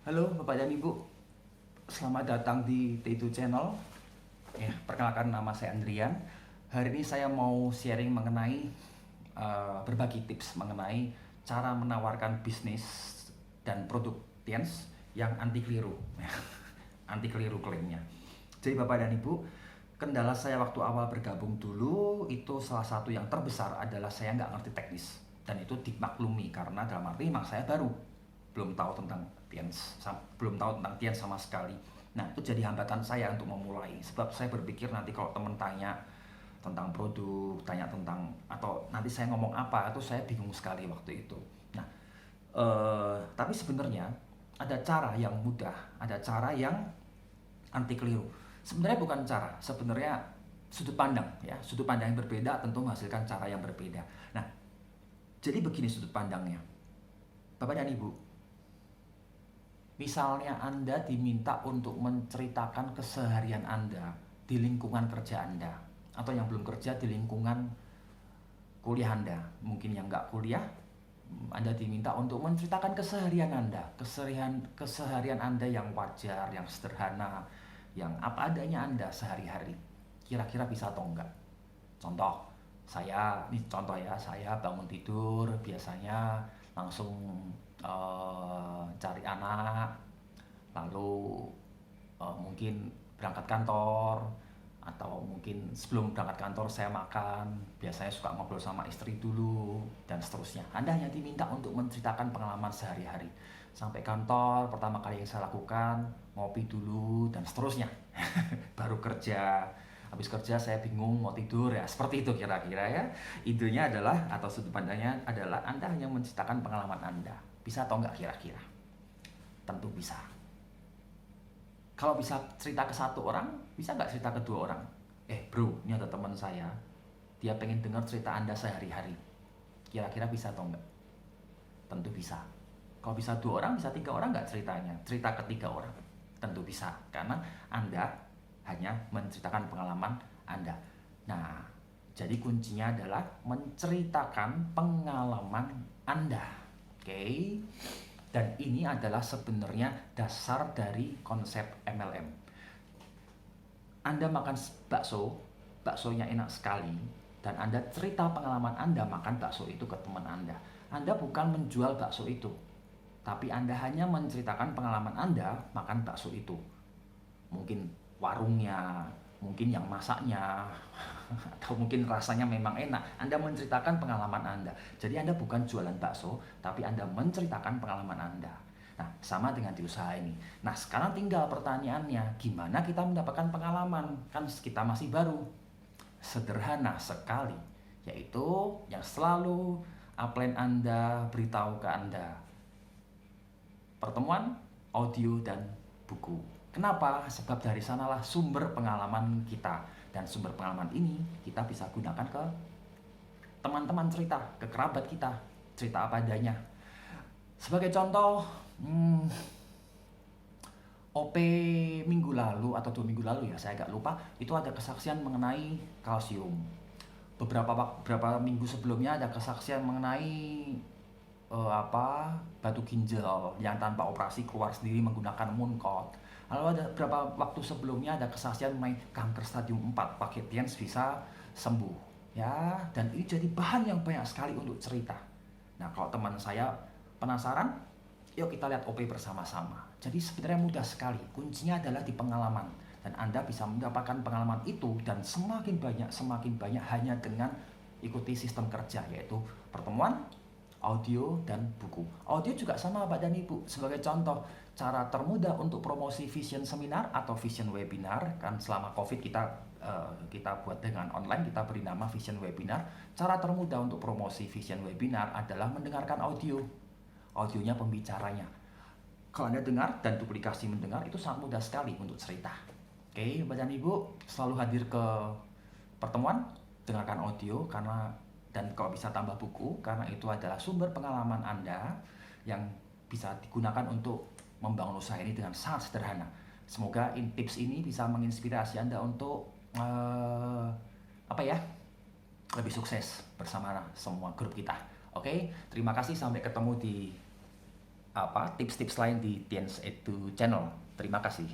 Halo Bapak dan Ibu, selamat datang di T2 Channel. Perkenalkan, nama saya Andrian. Hari ini saya mau sharing mengenai berbagi tips mengenai cara menawarkan bisnis dan produk Tiens yang anti keliru, anti keliru klaimnya. Jadi Bapak dan Ibu, kendala saya waktu awal bergabung dulu itu salah satu yang terbesar adalah saya nggak ngerti teknis, dan itu dimaklumi karena dalam arti memang saya baru belum tahu tentang Tiens sama sekali. Nah, itu jadi hambatan saya untuk memulai, sebab saya berpikir nanti kalau teman tanya tentang produk, tanya tentang atau nanti saya ngomong apa, itu saya bingung sekali waktu itu. Nah, tapi sebenarnya ada cara yang mudah, ada cara yang anti keliru. Sebenarnya bukan cara, sebenarnya sudut pandang, ya, sudut pandang yang berbeda tentu menghasilkan cara yang berbeda. Nah, jadi begini sudut pandangnya, Bapak dan Ibu. Misalnya Anda diminta untuk menceritakan keseharian Anda di lingkungan kerja Anda, atau yang belum kerja di lingkungan kuliah Anda. Mungkin yang nggak kuliah, Anda diminta untuk menceritakan keseharian Anda, keseharian Anda yang wajar, yang sederhana, yang apa adanya Anda sehari-hari. Kira-kira bisa atau enggak? Contoh, ini contoh ya, saya bangun tidur biasanya langsung cari anak, lalu mungkin berangkat kantor, atau mungkin sebelum berangkat kantor saya makan, biasanya suka ngobrol sama istri dulu, dan seterusnya. Anda hanya diminta untuk menceritakan pengalaman sehari-hari. Sampai kantor, pertama kali yang saya lakukan, ngopi dulu, dan seterusnya. Baru kerja, habis kerja saya bingung mau tidur, ya seperti itu kira-kira ya. Idenya adalah, atau sudut pandangnya adalah, Anda hanya menceritakan pengalaman Anda. Bisa atau enggak kira-kira? Tentu bisa. Kalau bisa cerita ke satu orang, bisa nggak cerita ke dua orang? Bro, ini ada teman saya, dia pengen dengar cerita Anda sehari-hari. Kira-kira bisa atau enggak? Tentu bisa. Kalau bisa dua orang, bisa tiga orang nggak ceritanya? Cerita ke tiga orang? Tentu bisa, karena Anda hanya menceritakan pengalaman Anda. Nah, jadi kuncinya adalah menceritakan pengalaman Anda. Oke? Dan ini adalah sebenarnya dasar dari konsep MLM. Anda makan bakso, baksonya enak sekali, dan Anda cerita pengalaman Anda makan bakso itu ke teman Anda. Anda bukan menjual bakso itu, tapi Anda hanya menceritakan pengalaman Anda makan bakso itu. Mungkin warungnya, mungkin yang masaknya, atau mungkin rasanya memang enak. Anda menceritakan pengalaman Anda. Jadi Anda bukan jualan bakso, tapi Anda menceritakan pengalaman Anda. Nah, sama dengan di usaha ini. Nah, sekarang tinggal pertanyaannya, gimana kita mendapatkan pengalaman? Kan kita masih baru. Sederhana sekali, yaitu yang selalu upline Anda beritahu ke Anda. Pertemuan, audio, dan buku. Kenapa? Sebab dari sanalah sumber pengalaman kita. Dan sumber pengalaman ini kita bisa gunakan ke teman-teman cerita, ke kerabat kita, cerita apa adanya. Sebagai contoh, OP minggu lalu atau 2 minggu lalu ya, saya agak lupa, itu ada kesaksian mengenai kalsium. Beberapa minggu sebelumnya ada kesaksian mengenai batu ginjal yang tanpa operasi keluar sendiri menggunakan Mooncode. Lalu ada beberapa waktu sebelumnya ada kesaksian mengenai kanker stadium 4 pakai Tiens bisa sembuh, ya. Dan ini jadi bahan yang banyak sekali untuk cerita. Nah, kalau teman saya penasaran, yuk kita lihat OP bersama-sama. Jadi sebenarnya mudah sekali, kuncinya adalah di pengalaman, dan Anda bisa mendapatkan pengalaman itu dan semakin banyak hanya dengan ikuti sistem kerja, yaitu pertemuan, audio, dan buku. Audio juga sama Bapak dan Ibu. Sebagai contoh, cara termudah untuk promosi vision seminar atau vision webinar, kan selama COVID kita buat dengan online, kita beri nama vision webinar. Cara termudah untuk promosi vision webinar adalah mendengarkan audio. Audionya pembicaranya. Kalau Anda dengar dan duplikasi mendengar, itu sangat mudah sekali untuk cerita. Oke, Bapak dan Ibu, selalu hadir ke pertemuan, dengarkan audio, dan kalau bisa tambah buku, karena itu adalah sumber pengalaman Anda yang bisa digunakan untuk membangun usaha ini dengan sangat sederhana. Semoga tips ini bisa menginspirasi Anda untuk lebih sukses bersama semua grup kita. Oke, terima kasih, sampai ketemu di tips-tips lain di Tiens Edu Channel. Terima kasih.